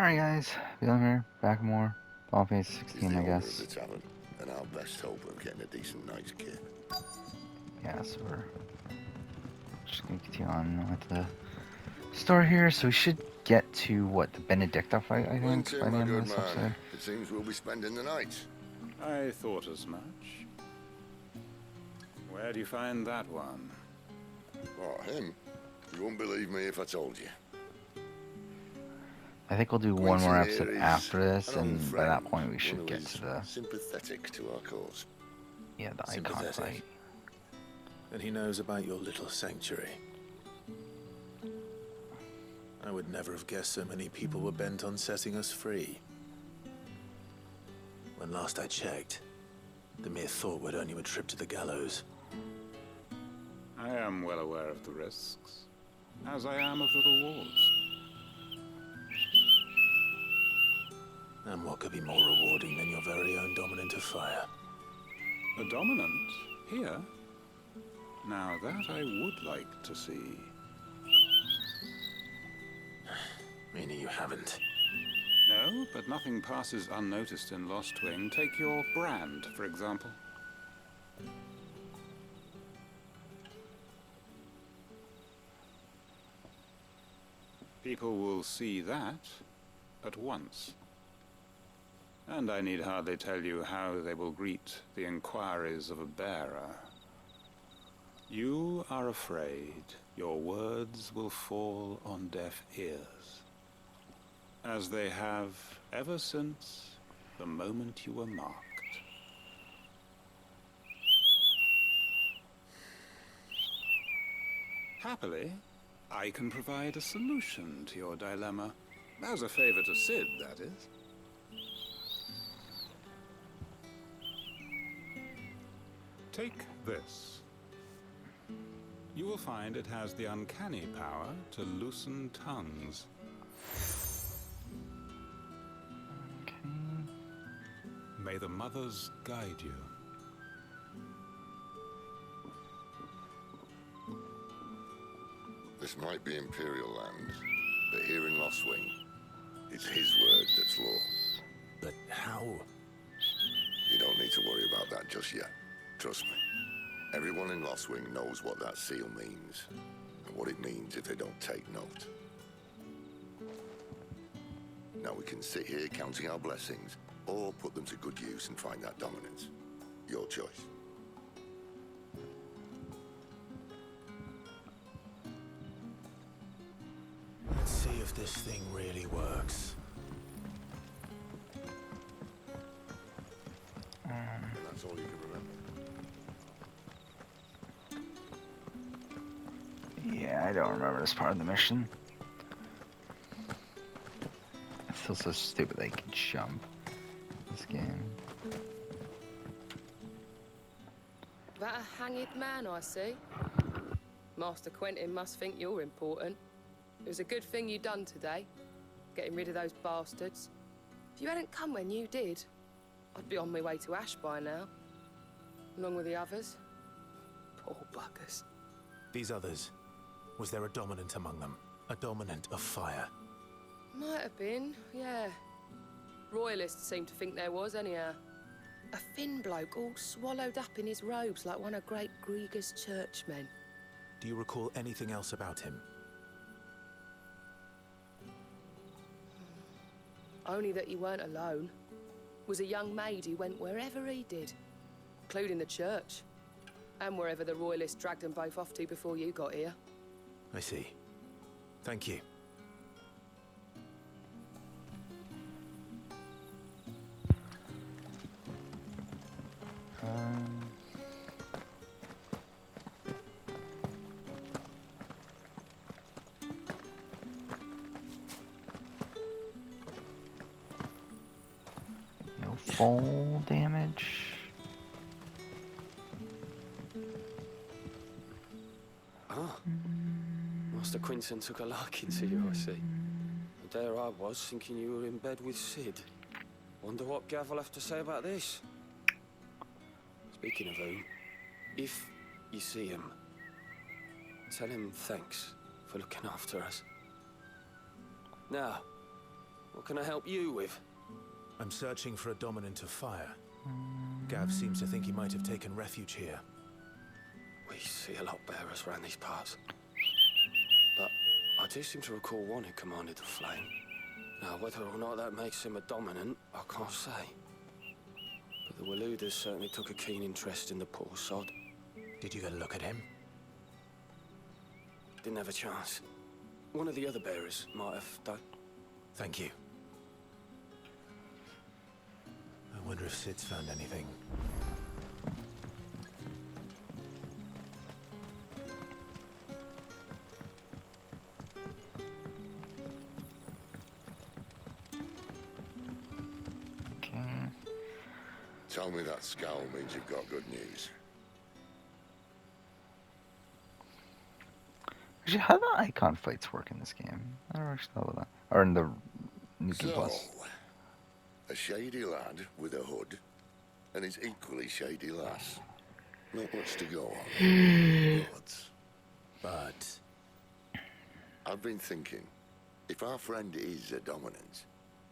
Alright guys, Bill here, back more. Final Fantasy He's 16, the I owner of the guess. tavern, and our best hope of getting a decent night's kit. Yeah, so we're just gonna continue on with the story here. So we should get to, what, the Benedicta fight, I think, Winter, by the my end of good this man. episode. It seems we'll be spending the night. I thought as much. Where do you find that one? Oh, him? You wouldn't believe me if I told you. I think we'll do one Quincy more here episode is after this, an old and by friend, that point we one should who get is to the, sympathetic to our cause. yeah, the icon Sympathetic. fight. And he knows about your little sanctuary. I would never have guessed so many people were bent on setting us free. When last I checked, the mere thought would earn you a trip to the gallows. I am well aware of the risks, as I am of the rewards. And what could be more rewarding than your very own dominant of fire? A dominant? Here? Now that I would like to see. Meaning you haven't. No, but nothing passes unnoticed in Lost Wing. Take your brand, for example. People will see that at once. And I need hardly tell you how they will greet the inquiries of a bearer. You are afraid your words will fall on deaf ears, as they have ever since the moment you were marked. Happily, I can provide a solution to your dilemma. As a favor to Sid, that is. Take this. You will find it has the uncanny power to loosen tongues. Okay. May the mothers guide you. This might be Imperial land, but here in Lost Wing, it's his word that's law. But how? You don't need to worry about that just yet. Trust me. Everyone in Lost Wing knows what that seal means, and what it means if they don't take note. Now we can sit here counting our blessings, or put them to good use and find that dominance. Your choice. Let's see if this thing really works. And that's all you can remember. Yeah, I don't remember this part of the mission. I feel so stupid they can jump this game. That a hanged man I see? Master Quentin must think you're important. It was a good thing you done today, getting rid of those bastards. If you hadn't come when you did, I'd be on my way to Ash by now, along with the others. Poor buggers. These others, was there a dominant among them? A dominant of fire? Might have been, yeah. Royalists seem to think there was, anyhow. A thin bloke all swallowed up in his robes like one of Great Grieger's churchmen. Do you recall anything else about him? Only that he weren't alone. Was a young maid who went wherever he did, including the church, and wherever the Royalists dragged them both off to before you got here. I see. Thank you. No fall damage. Ah, Master Quinton took a liking to you, I see. And there I was, thinking you were in bed with Sid. Wonder what Gav will have to say about this. Speaking of whom, if you see him, tell him thanks for looking after us. Now, What can I help you with? I'm searching for a dominant of fire. Gav seems to think he might have taken refuge here. We see a lot bearers around these parts. But I do seem to recall one who commanded the flame. Now, whether or not that makes him a dominant, I can't say. But the Waluders certainly took a keen interest in the poor sod. Did you get a look at him? Didn't have a chance. One of the other bearers might have, though. Thank you. I wonder if Sid's found anything. Okay. Tell me that scowl means you've got good news. Actually, how do the icon fights work in this game? I don't actually know that. Or in the New Game So, Plus. a shady lad with a hood, and his equally shady lass. Not much to go on. But I've been thinking, if our friend is a dominant,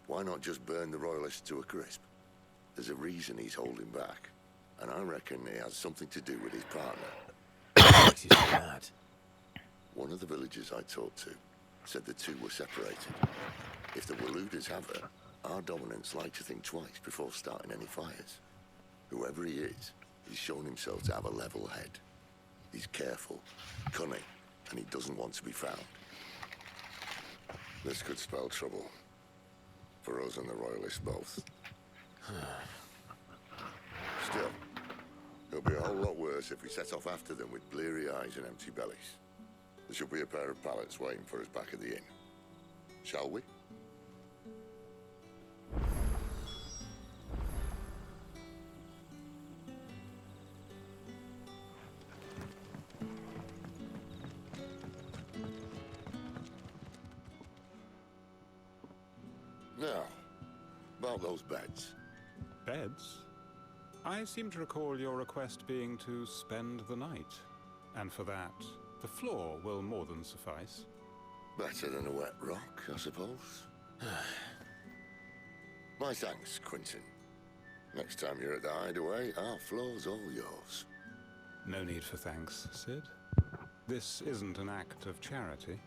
why not just burn the royalists to a crisp? There's a reason he's holding back, and I reckon it has something to do with his partner. what makes you say that? One of the villagers I talked to said the two were separated. If the Waluders have her, our dominants like to think twice before starting any fires. Whoever he is, he's shown himself to have a level head. He's careful, cunning, and he doesn't want to be found. This could spell trouble. For us and the Royalists both. Still, it'll be a whole lot worse if we set off after them with bleary eyes and empty bellies. There should be a pair of pallets waiting for us back at the inn. Shall we? Now, about those beds. Beds? I seem to recall your request being to spend the night. And for that, the floor will more than suffice. Better than a wet rock, I suppose. My thanks, Quinton. Next time you're at the hideaway, our floor's all yours. No need for thanks, Sid. This isn't an act of charity.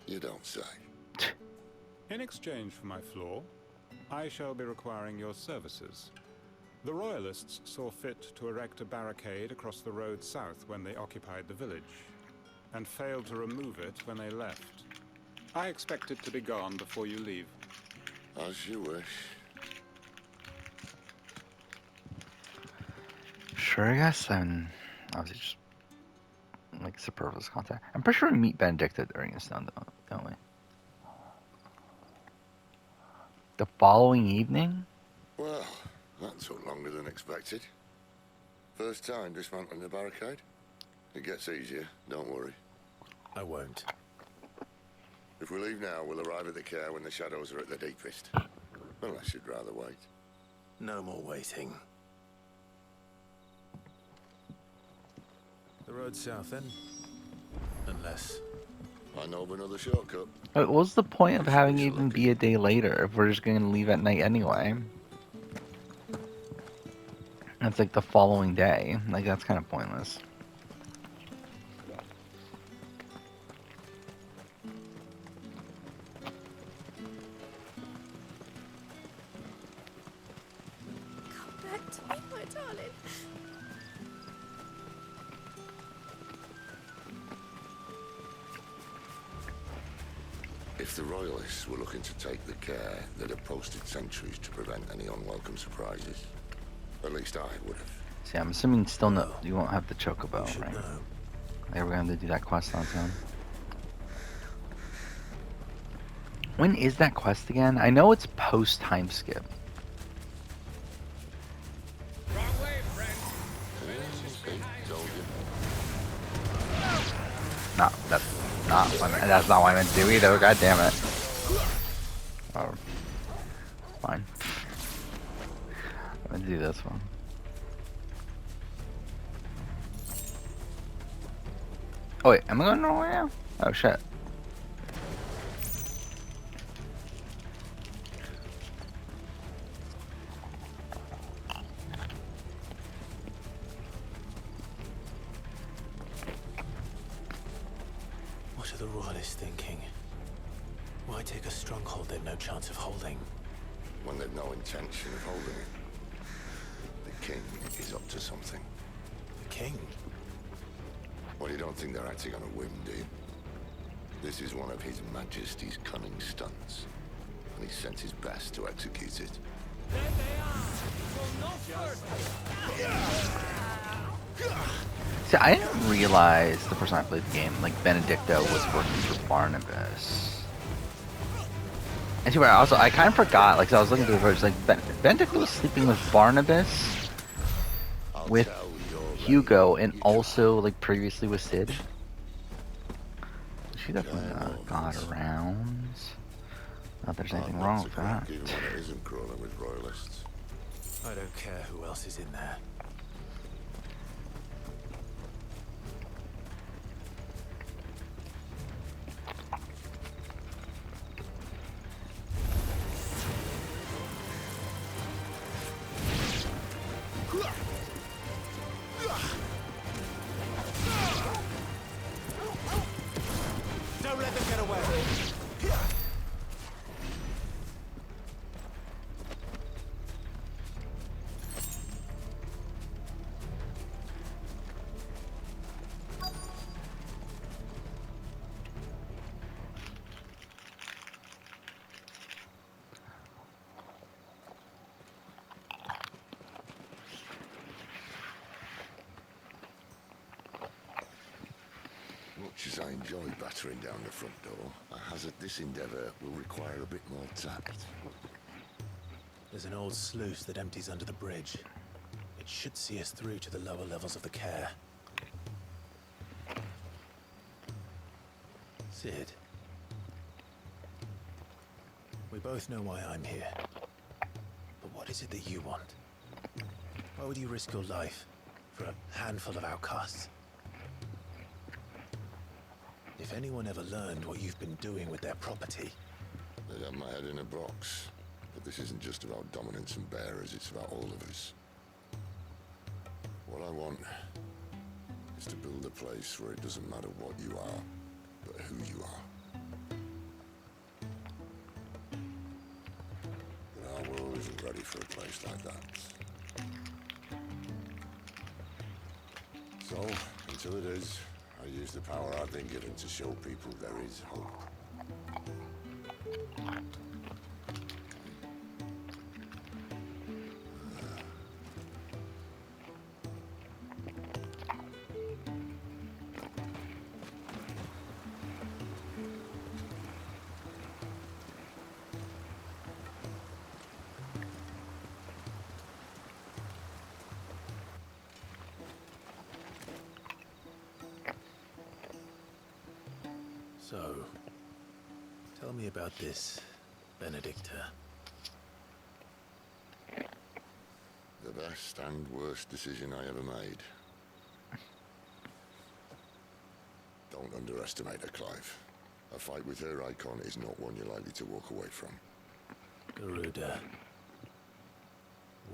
You don't say. In exchange for my floor, I shall be requiring your services. The Royalists saw fit to erect a barricade across the road south when they occupied the village, and failed to remove it when they left. I expect it to be gone before you leave. As you wish. Sure, I guess. And obviously just like superfluous contact. I'm pretty sure we meet Benedicta during this now, don't we? The following evening? Well, that took longer than expected. First time dismantling the barricade? It gets easier, don't worry. I won't. If we leave now, we'll arrive at the care when the shadows are at their deepest. Unless you'd rather wait. No more waiting. The road south then? Unless... I know of another shortcut. Wait, what was the point of having it even be a day later if we're just going to leave at night anyway? That's like the following day. Like, that's kind of pointless. Come back to me, my darling. If the Royalists were looking to take the care, they'd have posted sentries to prevent any unwelcome surprises. At least I would have. See, I'm assuming still no, you won't have the chocobo, You should right? know. Like, we're going to do that quest on its own. When is that quest again? I know it's post time skip. Okay, told you. No, that's not what I meant to do either. God damn it. Oh, fine. I'm gonna do this one. Oh wait, am I going normal now? Oh shit. the Royalists thinking? Why take a stronghold they've no chance of holding? When they've no intention of holding it. The king is up to something. The king? Well, you don't think they're acting on a whim, do you? This is one of His Majesty's cunning stunts, and he sent his best to execute it. See, I didn't realize the person I played the game, like Benedicto, was working for Barnabas. And see, what I kind of forgot, like, so I was looking through the footage, like, Benedicto was sleeping with Barnabas, with Hugo, and also, like, previously with Sid. She definitely got around. Not that there's anything wrong with that. Even when it isn't crawling with royalists. I don't care who else is in there. Don't let them get away. Much as I enjoy battering down the front door, I hazard this endeavour will require a bit more tact. There's an old sluice that empties under the bridge. It should see us through to the lower levels of the care. Sid. We both know why I'm here. But what is it that you want? Why would you risk your life for a handful of outcasts? If anyone ever learned what you've been doing with their property... They'd have my head in a box. But this isn't just about dominance and bearers, it's about all of us. What I want is to build a place where it doesn't matter what you are, but who you are. But our world isn't ready for a place like that. So, until it is, I use the power I've been given to show people there is hope. So, tell me about this, Benedicta. The best and worst decision I ever made. Don't underestimate her, Clive. A fight with her icon is not one you're likely to walk away from. Garuda.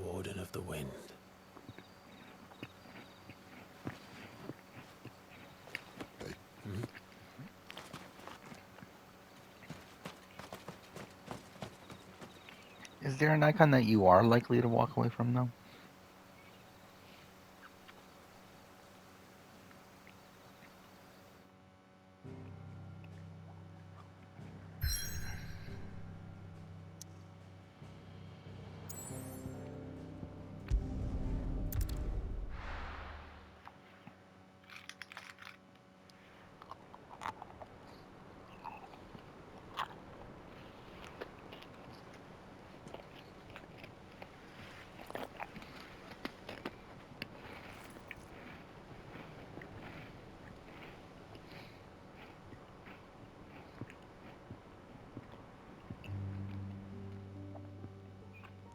Warden of the Wind. Hey, Is there an icon that you are likely to walk away from, though?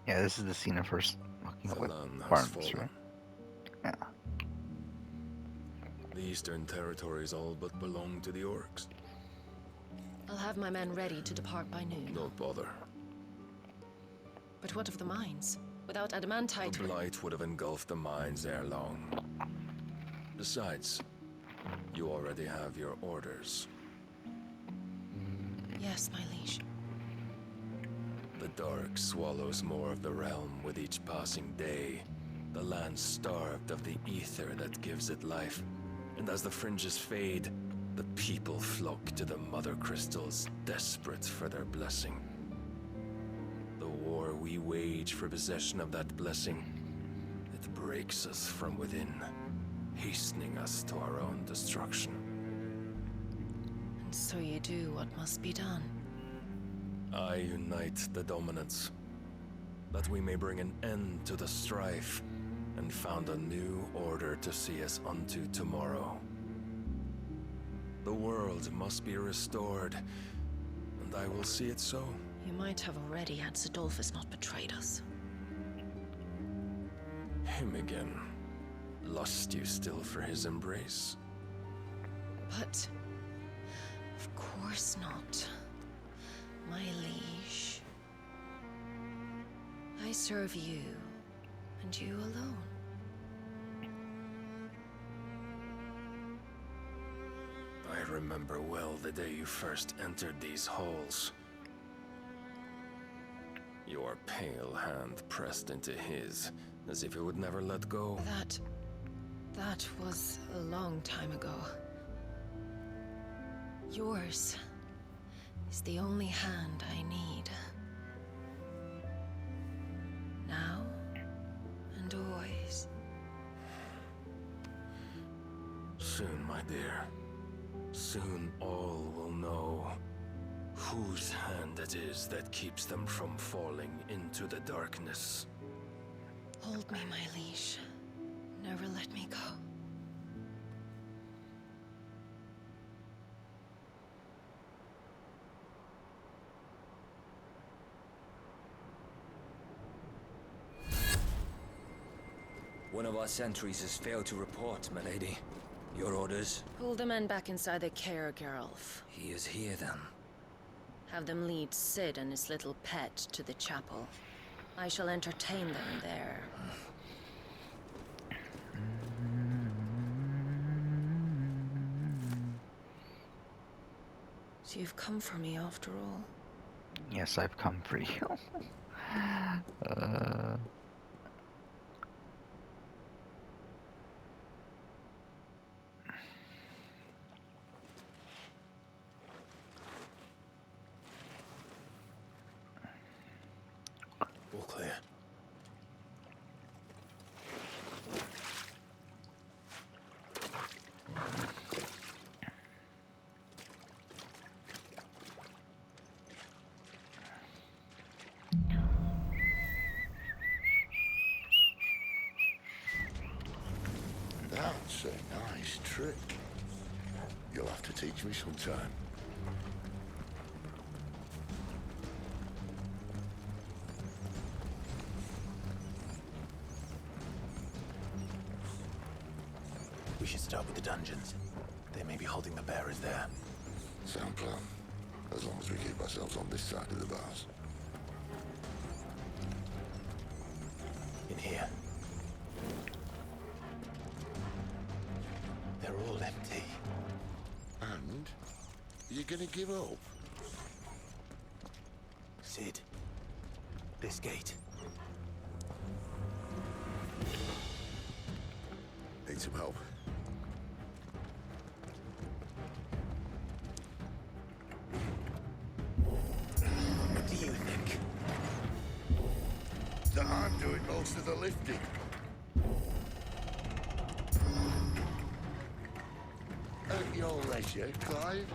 Yeah, this is the scene of first hooking up with Falan has Barnabas, fallen. right? Yeah. The Eastern Territories all but belong to the Orcs. I'll have my men ready to depart by noon. Don't bother. But what of the mines? Without adamantite... The Blight would have engulfed the mines ere long. Besides, you already have your orders. Yes, my liege. The dark swallows more of the realm with each passing day. The land starved of the ether that gives it life. And as the fringes fade, the people flock to the mother crystals, desperate for their blessing. The war we wage for possession of that blessing, it breaks us from within, hastening us to our own destruction. And so you do what must be done. I unite the dominants, that we may bring an end to the strife, and found a new order to see us unto tomorrow. The world must be restored, and I will see it so. You might have already had Sidolphus not betrayed us. Him again. Lust you still for his embrace? But... of course not. My liege. I serve you, and you alone. I remember well the day you first entered these halls. Your pale hand pressed into his, as if it would never let go. That was a long time ago. Yours is the only hand I need. Now and always. Soon, my dear. Soon all will know whose hand it is that keeps them from falling into the darkness. Hold me, my liege. Never let me go. One of our sentries has failed to report, my lady. Your orders? Pull the men back inside the care, Geralf. He is here, then. Have them lead Sid and his little pet to the chapel. I shall entertain them there. So you've come for me after all? Yes, I've come for you. All clear. That's a nice trick. You'll have to teach me sometime. We should start with the dungeons. They may be holding the bearers there. Sound plan. As long as we keep ourselves on this side of the bars. In here. They're all empty. And? You're gonna give up? Sid. This gate. Need some help? What do you think? That I'm doing most of the lifting. At your leisure, Clive.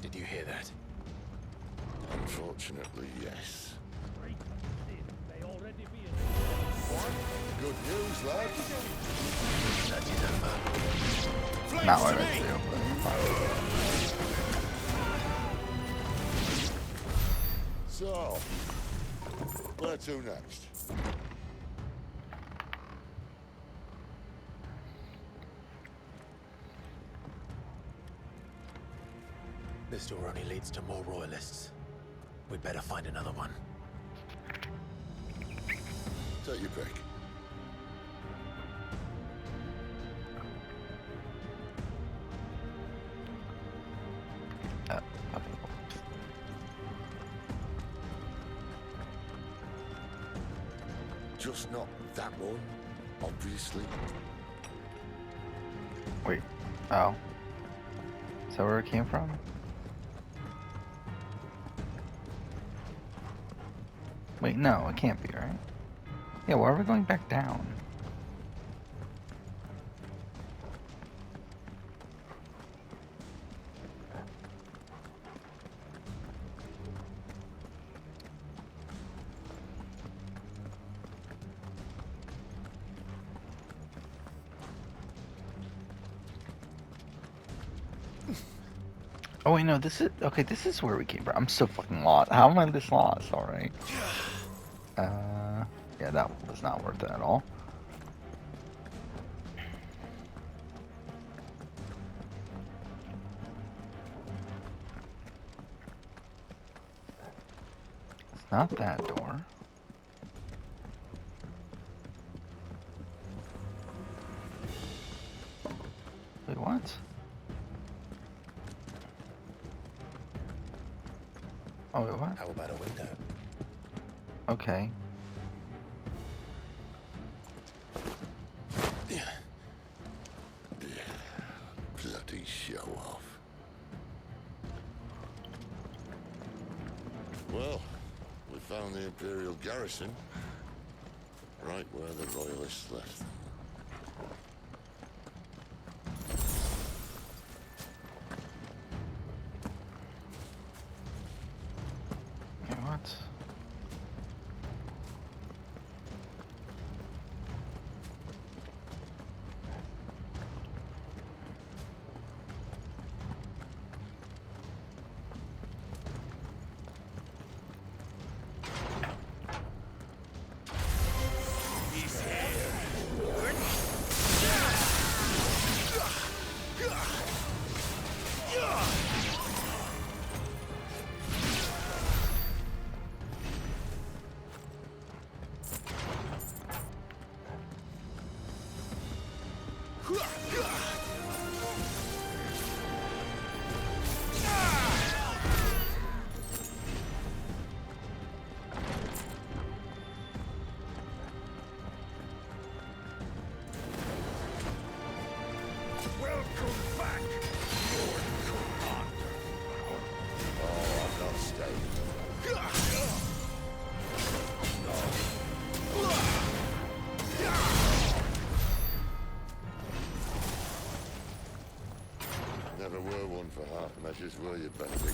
Did you hear that? Unfortunately, yes. Good news, lad. Not what I do. So, where to next? This door only leads to more royalists. We'd better find another one. Take your pick. Okay. Just not that one, obviously. Wait. Oh. Is that where it came from? Wait, no, it can't be, right? Yeah, why are we going back down? Oh wait, no, this is okay. This is where we came from. I'm so fucking lost. How am I this lost? All right. Yeah, that was not worth it at all. It's not that door. Wait, what? Oh, wait, what? How about a window? Okay. Bloody show off. Well, we found the Imperial garrison. Right where the Royalists left them. Okay, what? Never were one for half measures, were you, Benedicta?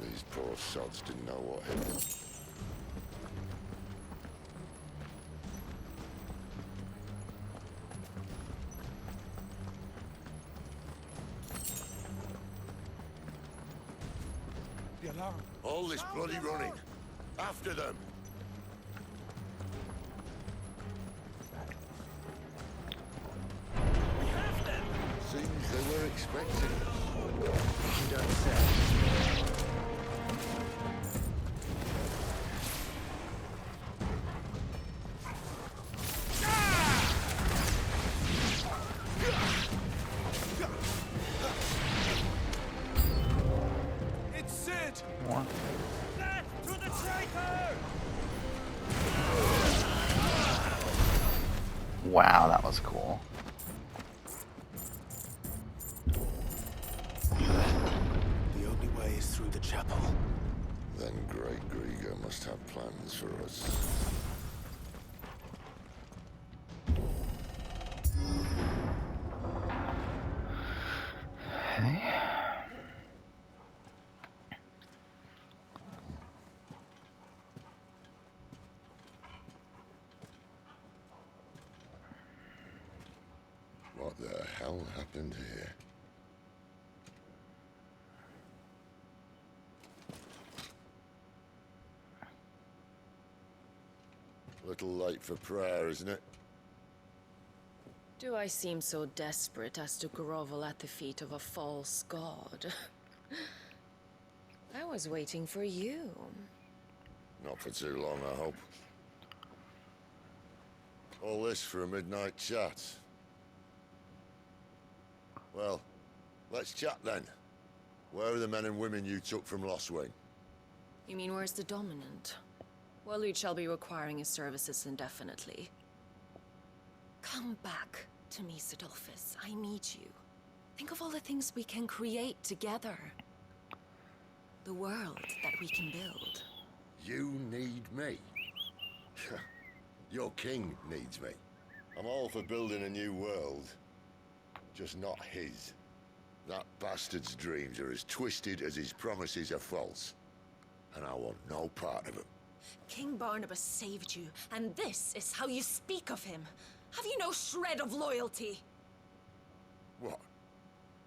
These poor sods didn't know what hit them. All this bloody running. After them. Seems they were expecting us. You don't say. It's Sid! More. To the traitor! Wow, that was cool. The only way is through the chapel. Then Great Grieger must have plans for us. Okay. What the hell happened here? Little late for prayer, isn't it? Do I seem so desperate as to grovel at the feet of a false god? I was waiting for you. Not for too long, I hope. All this for a midnight chat. Well, let's chat then. Where are the men and women you took from Lost Wing? You mean where's the Dominant? Waleed shall be requiring his services indefinitely. Come back to me, Sidolphus. I need you. Think of all the things we can create together. The world that we can build. You need me? Your king needs me. I'm all for building a new world. Just not his. That bastard's dreams are as twisted as his promises are false. And I want no part of them. King Barnabas saved you, and this is how you speak of him. Have you no shred of loyalty? What?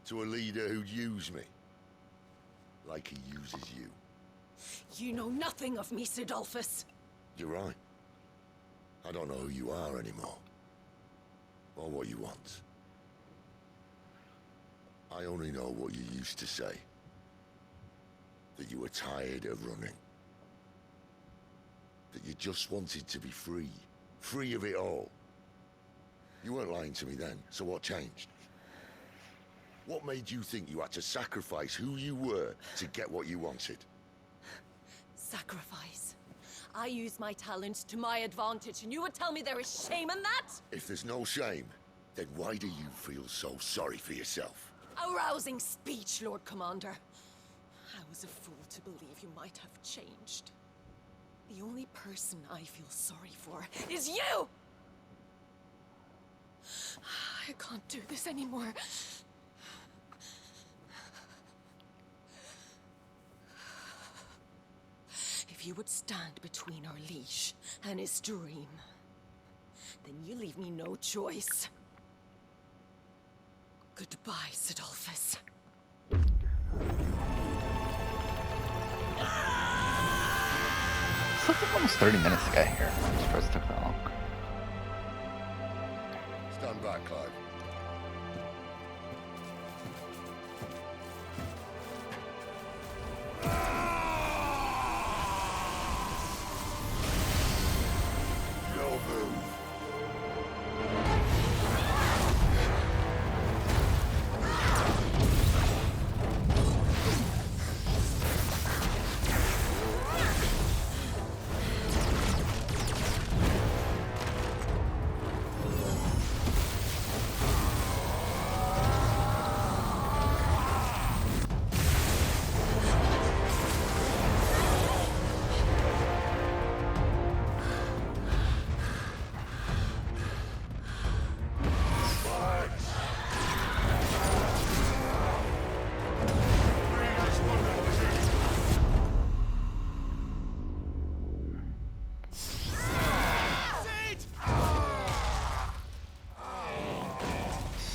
To a leader who'd use me? Like he uses you. You know nothing of me, Sidolphus. You're right. I don't know who you are anymore. Or what you want. I only know what you used to say. That you were tired of running. That you just wanted to be free. Free of it all. You weren't lying to me then, so what changed? What made you think you had to sacrifice who you were to get what you wanted? Sacrifice. I use my talents to my advantage, and you would tell me there is shame in that? If there's no shame, then why do you feel so sorry for yourself? A rousing speech, Lord Commander. I was a fool to believe you might have changed. The only person I feel sorry for is you! I can't do this anymore. If you would stand between our leash and his dream, then you leave me no choice. Goodbye, Sidolphus. It's like almost 30 minutes to get here. I'm surprised it took that long. Stand back, Clive. No move.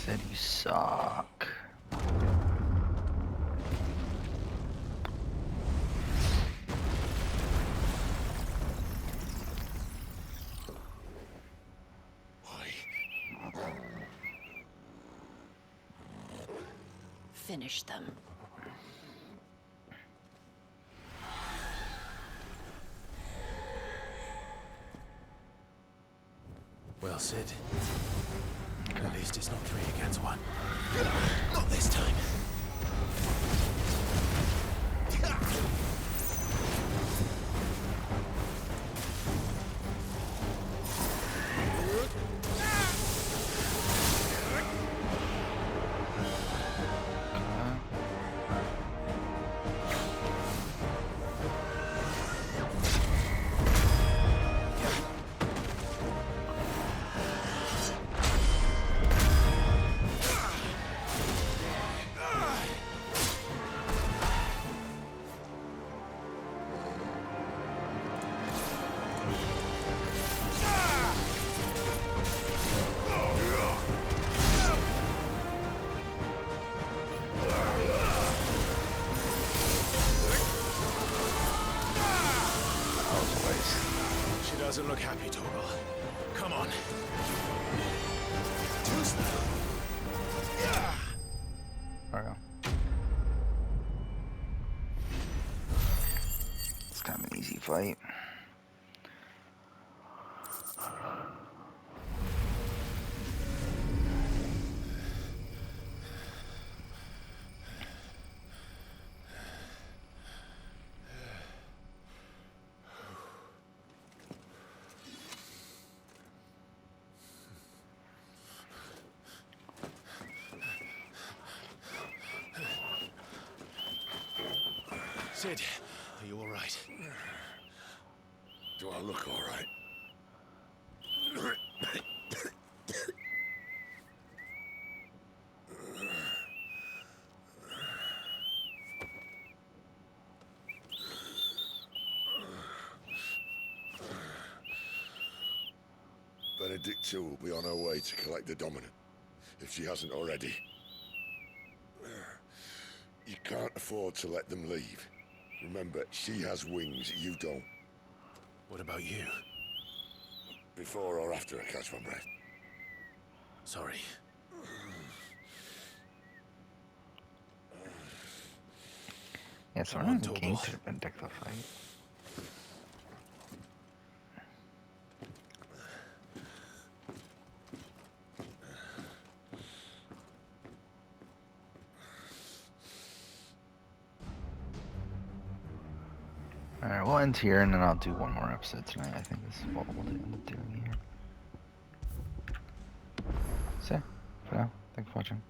Said you suck. Finish them. Well, Sid. At least it's not 3 against 1. Not this time. She doesn't look happy, Torgal. Come on. Too slow. There we go. easy fight. Sid, are you all right? Do I look all right? Benedicta will be on her way to collect the Dominant, if she hasn't already. You can't afford to let them leave. Remember, she has wings, you don't. What about you? Before or after I catch my breath. Sorry. Yeah, so Come we're on, not Torgal. game to the Benedicta fight. Alright, we'll end here and then I'll do one more episode tonight. I think this is what we'll end up doing here. So, for now, thanks for watching.